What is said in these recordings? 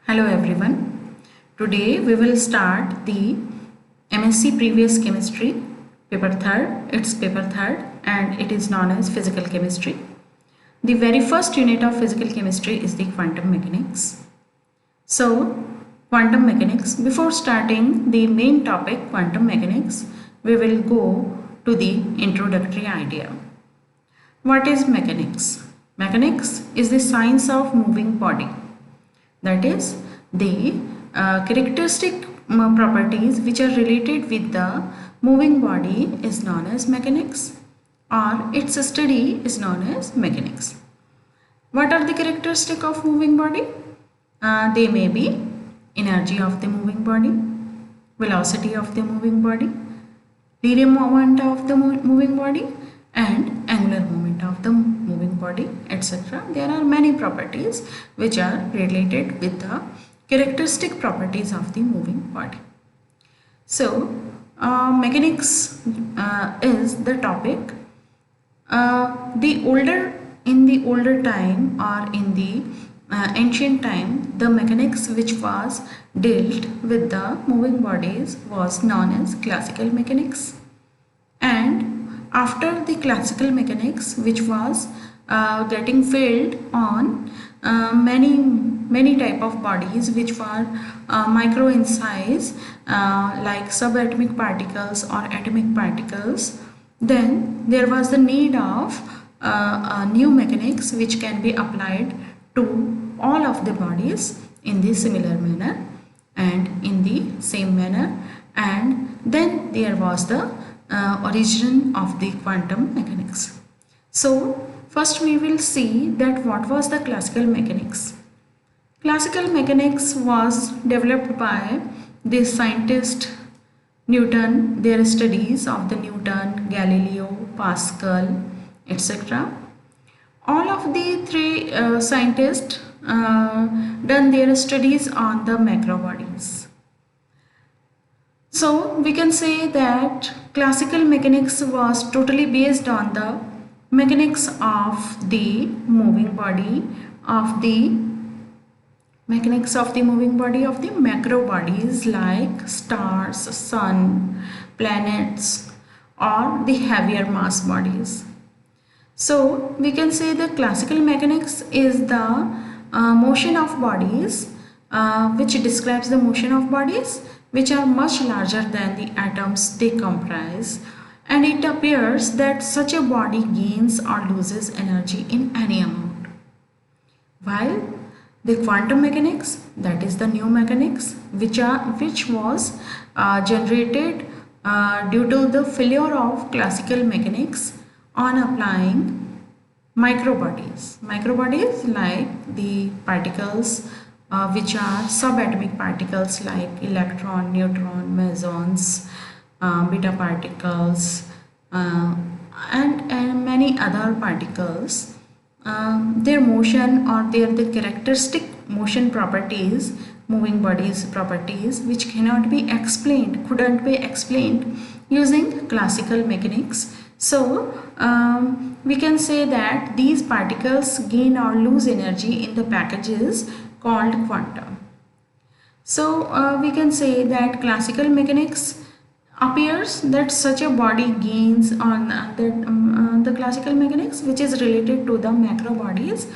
Hello everyone. Today we will start the MSc Previous Chemistry paper 3rd. It's paper 3rd and it is known as Physical Chemistry. The very first unit of Physical Chemistry is the quantum mechanics. So quantum mechanics, before starting the main topic quantum mechanics, we will go to the introductory idea. What is mechanics? Mechanics is the science of moving body. That is the characteristic properties which are related with the moving body is known as mechanics, or its study is known as mechanics. What are the characteristics of moving body? They may be energy of the moving body, velocity of the moving body, linear moment of the moving body, and angular moment of the moving body, etc. There are many properties which are related with the characteristic properties of the moving body. So mechanics is the topic. In the older time, or in the ancient time, the mechanics which was dealt with the moving bodies was known as classical mechanics. And after the classical mechanics, which was getting filled on many type of bodies which were micro in size, like subatomic particles or atomic particles, then there was the need of new mechanics which can be applied to all of the bodies in the similar manner and in the same manner. And then there was the origin of the quantum mechanics. So first we will see that what was the classical mechanics. Classical mechanics was developed by the scientist Newton, their studies of the Newton, Galileo, Pascal, etc. All of the three scientists done their studies on the macro bodies. So we can say that classical mechanics was totally based on the mechanics of the moving body, of the mechanics of the moving body of the macro bodies like stars, sun, planets, or the heavier mass bodies. So we can say that classical mechanics is the motion of bodies, which describes the motion of bodies which are much larger than the atoms they comprise, and it appears that such a body gains or loses energy in any amount. While the quantum mechanics, that is the new mechanics which was generated due to the failure of classical mechanics on applying microbodies like the particles which are subatomic particles like electron, neutron, mesons, beta particles, and many other particles. Their motion or the characteristic motion properties, moving bodies properties, which couldn't be explained using classical mechanics. So we can say that these particles gain or lose energy in the packages called quantum. So we can say that classical mechanics appears that such a body gains on the classical mechanics which is related to the macro bodies,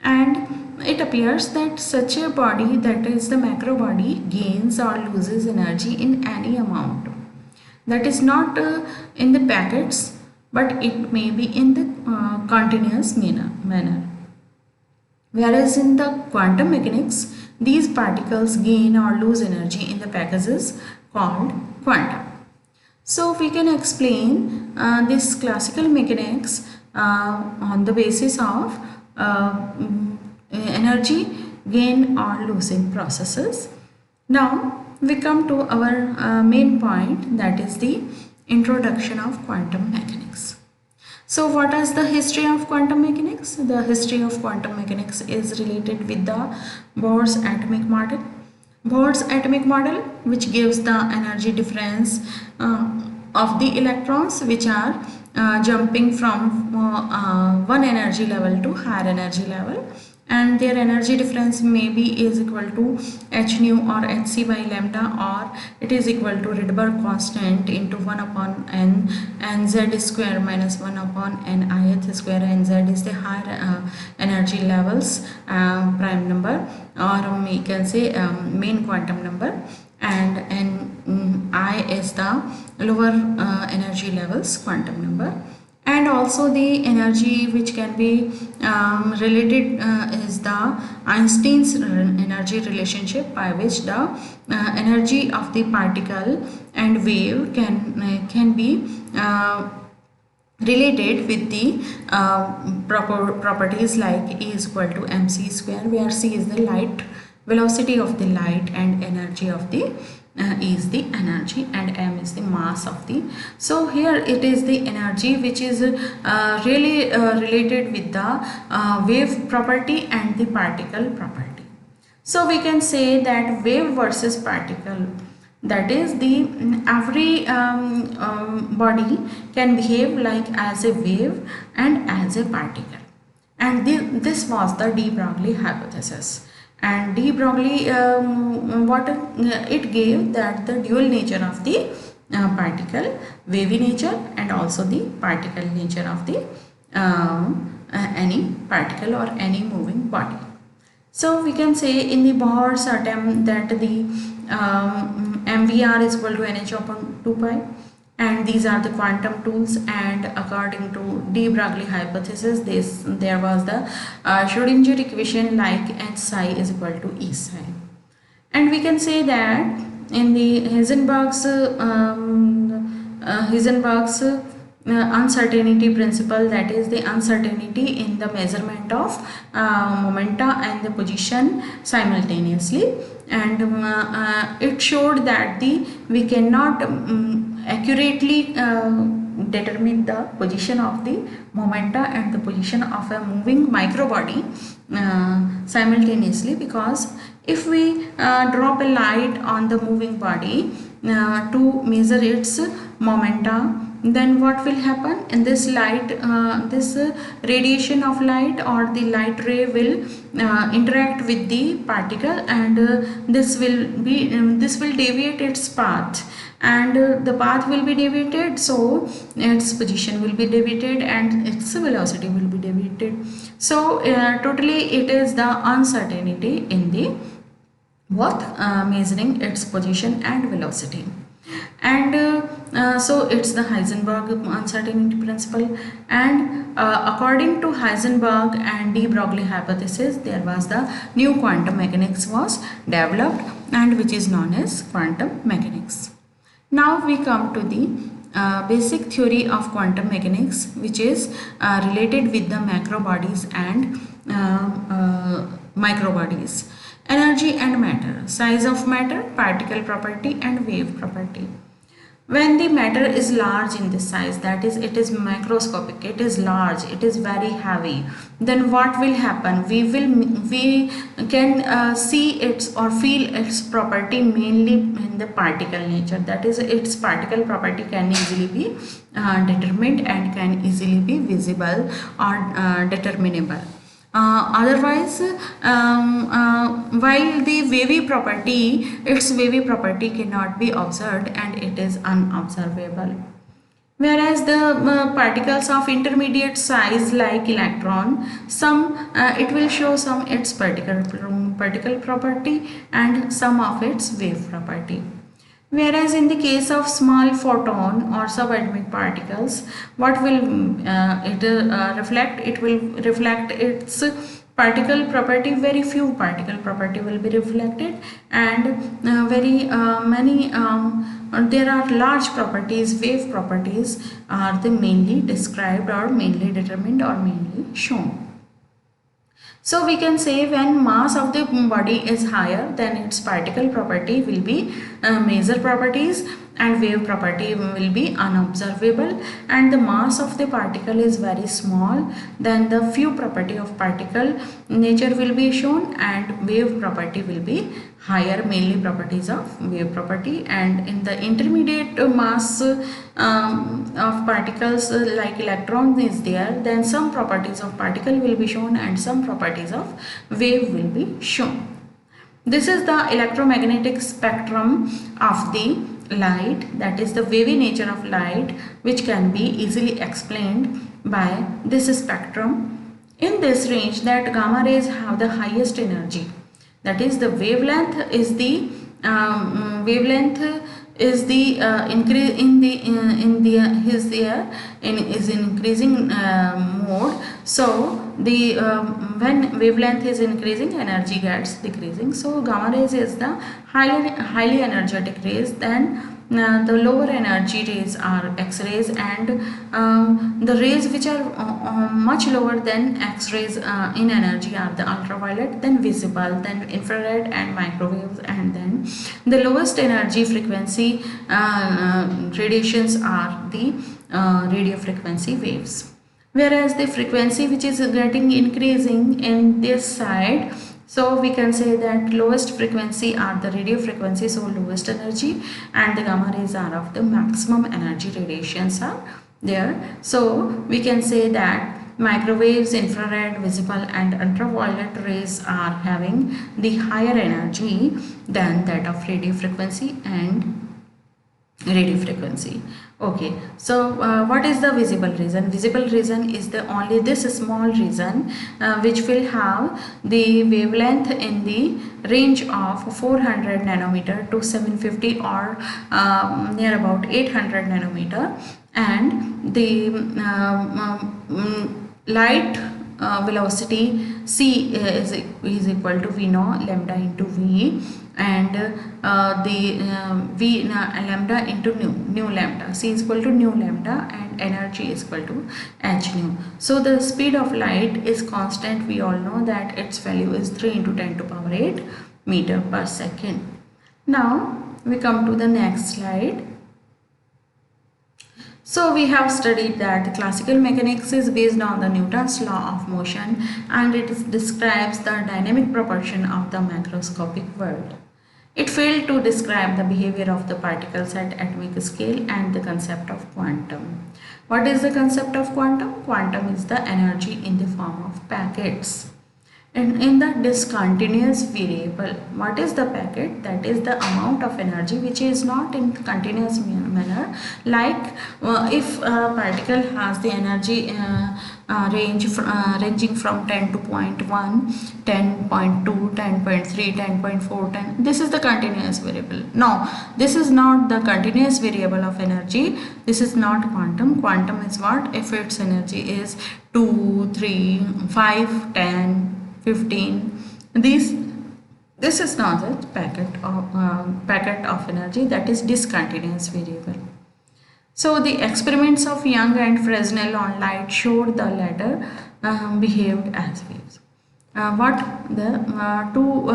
and it appears that such a body, that is the macro body, gains or loses energy in any amount. That is not in the packets, but it may be in the continuous manner. Whereas in the quantum mechanics, these particles gain or lose energy in the packages called quantum. So we can explain this classical mechanics on the basis of energy gain or losing processes. Now we come to our main point, that is the introduction of quantum mechanics. So what is the history of quantum mechanics? The history of quantum mechanics is related with the Bohr's atomic model. Bohr's atomic model, which gives the energy difference of the electrons which are jumping from one energy level to higher energy level, and their energy difference may be is equal to h nu or hc by lambda, or it is equal to Rydberg constant into 1 upon n nz square minus 1 upon n ith square. Nz is the higher energy levels prime number, or we can say main quantum number, and I is the lower energy levels quantum number. And also the energy which can be related is the Einstein's energy relationship, by which the energy of the particle and wave can be related with the properties like E is equal to mc square, where c is the light velocity of the light and energy of the E is the energy and m is the mass of the. So here it is the energy which is really related with the wave property and the particle property. So we can say that wave versus particle, that is the every body can behave like as a wave and as a particle, and this was the de Broglie hypothesis. And de Broglie what it gave, that the dual nature of the particle, wavy nature, and also the particle nature of the any particle or any moving body. So we can say in the Bohr's atom that the MVR is equal to NH upon 2 pi, and these are the quantum tools. And according to de Broglie hypothesis, there was the Schrodinger equation like H psi is equal to E psi. And we can say that in the Heisenberg's uncertainty principle, that is the uncertainty in the measurement of momenta and the position simultaneously, and it showed that we cannot accurately determine the position of the momenta and the position of a moving microbody simultaneously, because if we drop a light on the moving body to measure its momenta, then what will happen in this light, this radiation of light or the light ray will interact with the particle, and this will deviate its path, and the path will be deviated, so its position will be deviated and its velocity will be deviated. So totally it is the uncertainty in the measuring its position and velocity. And so it's the Heisenberg uncertainty principle. And according to Heisenberg and de Broglie hypothesis, there was the new quantum mechanics was developed, and which is known as quantum mechanics. Now we come to the basic theory of quantum mechanics, which is related with the macro bodies and micro bodies. Energy and matter, size of matter, particle property, and wave property. When the matter is large in this size, that is it is microscopic, it is large, it is very heavy, then what will happen? We can see its or feel its property mainly in the particle nature, that is its particle property can easily be determined and can easily be visible or determinable. Otherwise, while the wavy property, its wavy property cannot be observed and it is unobservable. Whereas the particles of intermediate size like electron, it will show some its particle property and some of its wave property. Whereas in the case of small photon or subatomic particles, what will reflect? It will reflect its particle property. Very few particle property will be reflected, and very many there are large properties, wave properties are the mainly described or mainly determined or mainly shown. So we can say when mass of the body is higher, then its particle property will be major properties, and wave property will be unobservable, and the mass of the particle is very small. Then the few property of particle nature will be shown, and wave property will be higher, mainly properties of wave property. And in the intermediate mass of particles like electron is there, then some properties of particle will be shown and some properties of wave will be shown. This is the electromagnetic spectrum of the light, that is the wavy nature of light, which can be easily explained by this spectrum. In this range, that gamma rays have the highest energy, that is the wavelength is the increase is increasing mode. So the when wavelength is increasing, energy gets decreasing. So gamma rays is the highly energetic rays. Then the lower energy rays are X-rays, and the rays which are much lower than X-rays in energy are the ultraviolet, then visible, then infrared and microwaves, and then the lowest energy frequency radiations are the radio frequency waves. Whereas the frequency which is getting increasing in this side, so we can say that lowest frequency are the radio frequency, so lowest energy, and the gamma rays are of the maximum energy radiations are there. So we can say that microwaves, infrared, visible and ultraviolet rays are having the higher energy than that of radio frequency and radio frequency. Okay, so what is the visible region? Visible region is the only this small region which will have the wavelength in the range of 400 nanometer to 750 or near about 800 nanometer, and the light velocity c is equal to v naught lambda into v, and v lambda into nu lambda, c is equal to nu lambda, and energy is equal to h nu. So the speed of light is constant. We all know that its value is 3 into 10 to power 8 meter per second. Now we come to the next slide. So we have studied that the classical mechanics is based on the Newton's law of motion, and it describes the dynamic proportion of the macroscopic world. It failed to describe the behavior of the particles at atomic scale and the concept of quantum. What is the concept of quantum? Quantum is the energy in the form of packets. And in the discontinuous variable, what is the packet? That is the amount of energy which is not in continuous manner. Like if a particle has the energy ranging from 10 to 0.1, 10.2, 10.3, 10.4, 10. This is the continuous variable. No, this is not the continuous variable of energy. This is not quantum. Quantum is what? If its energy is 2, 3, 5, 10, 15. This is not a packet of energy, that is discontinuous variable. So the experiments of Young and Fresnel on light showed the latter behaved as waves. What the two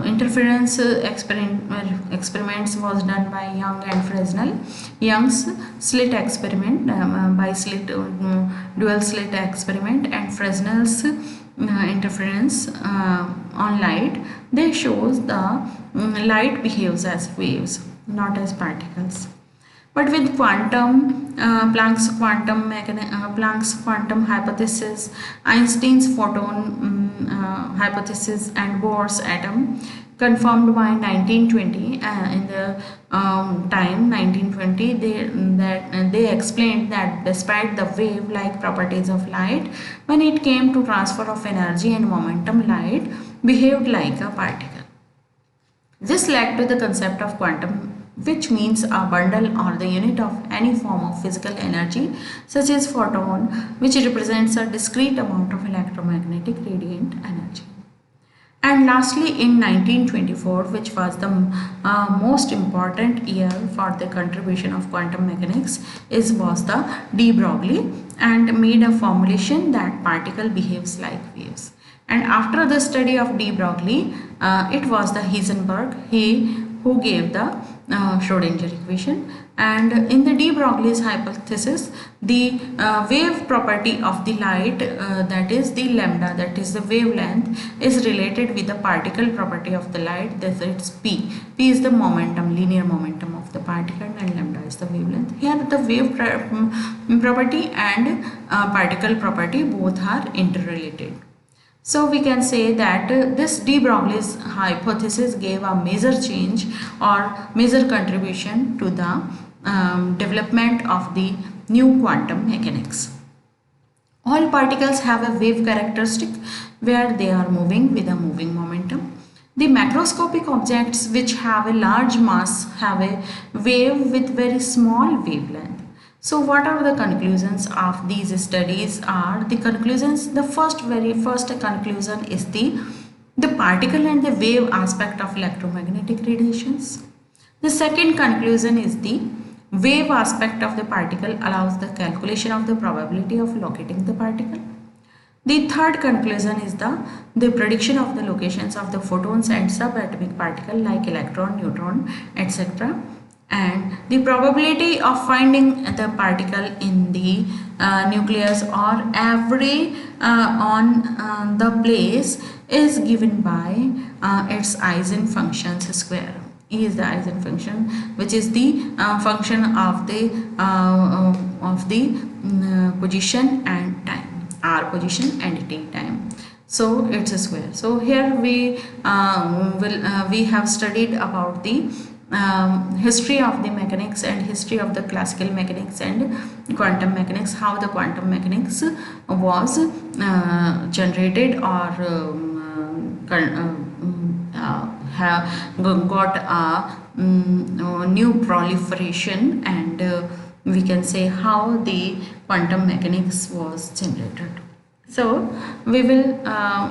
interference experiments was done by Young and Fresnel. Young's slit experiment by dual slit experiment, and Fresnel's interference on light. They shows the light behaves as waves, not as particles. But with quantum, Planck's quantum hypothesis, Einstein's photon hypothesis, and Bohr's atom, confirmed by 1920, in the time 1920, they explained that despite the wave-like properties of light, when it came to transfer of energy and momentum, light behaved like a particle. This led to the concept of quantum, which means a bundle or the unit of any form of physical energy such as photon, which represents a discrete amount of electromagnetic radiant energy. And lastly, in 1924, which was the most important year for the contribution of quantum mechanics, was the de Broglie, and made a formulation that particle behaves like waves. And after the study of de Broglie, it was the Heisenberg who gave the Schrodinger equation. And in the de Broglie's hypothesis, the wave property of the light, that is the lambda, that is the wavelength, is related with the particle property of the light, that is p. P is the momentum, linear momentum of the particle, and lambda is the wavelength. Here the wave property and particle property both are interrelated. So we can say that this de Broglie's hypothesis gave a major change or major contribution to the development of the new quantum mechanics. All particles have a wave characteristic where they are moving with a moving momentum. The macroscopic objects which have a large mass have a wave with very small wavelength. So what are the conclusions of these studies? Are the conclusions, the very first conclusion is the particle and the wave aspect of electromagnetic radiations. The second conclusion is the wave aspect of the particle allows the calculation of the probability of locating the particle. The third conclusion is the prediction of the locations of the photons and subatomic particle like electron, neutron, etc. And the probability of finding the particle in the nucleus or every on the place is given by its Eisenfunction's square. E is the Eisenfunction, which is the function of the position and time, r position and t time. So it's a square. So here we we have studied about the history of the mechanics and history of the classical mechanics and quantum mechanics, how the quantum mechanics was generated or have got a new proliferation, and we can say how the quantum mechanics was generated. So we will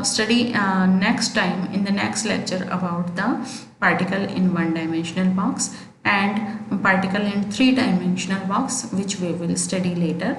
study next time in the next lecture about the particle in one-dimensional box and particle in three-dimensional box, which we will study later.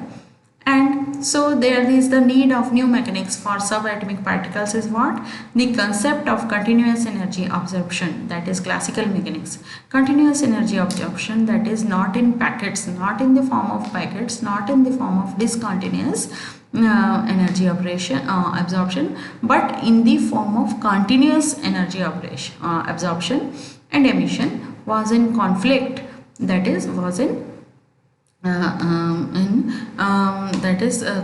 And so there is the need of new mechanics for subatomic particles is what? The concept of continuous energy absorption, that is classical mechanics. Continuous energy absorption, that is not in packets, not in the form of packets, not in the form of discontinuous energy absorption, but in the form of continuous energy absorption and emission was in conflict, that is was in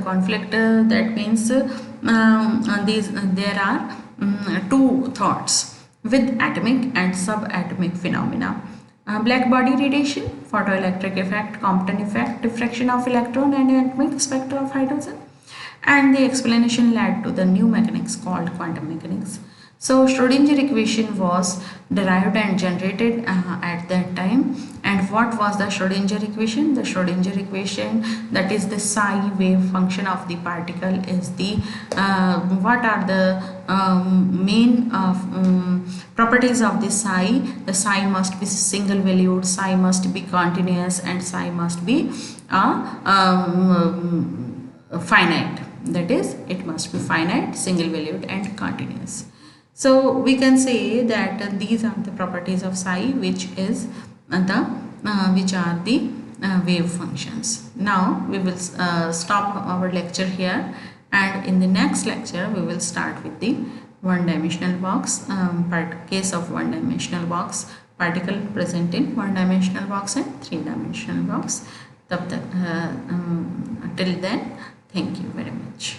conflict, that means there are two thoughts with atomic and subatomic phenomena. Black body radiation, photoelectric effect, Compton effect, diffraction of electron and atomic spectra of hydrogen, and the explanation led to the new mechanics called quantum mechanics. So Schrodinger equation was derived and generated at that time. And what was the Schrodinger equation? The Schrodinger equation, that is the psi wave function of the particle, is the what are the main properties of the psi? The psi must be single valued, psi must be continuous, and psi must be finite. That is, it must be finite, single valued, and continuous. So we can say that these are the properties of psi, which is which are the wave functions. Now we will stop our lecture here, and in the next lecture we will start with the one-dimensional box, case of one-dimensional box, particle present in one-dimensional box and three-dimensional box. Till then, thank you very much.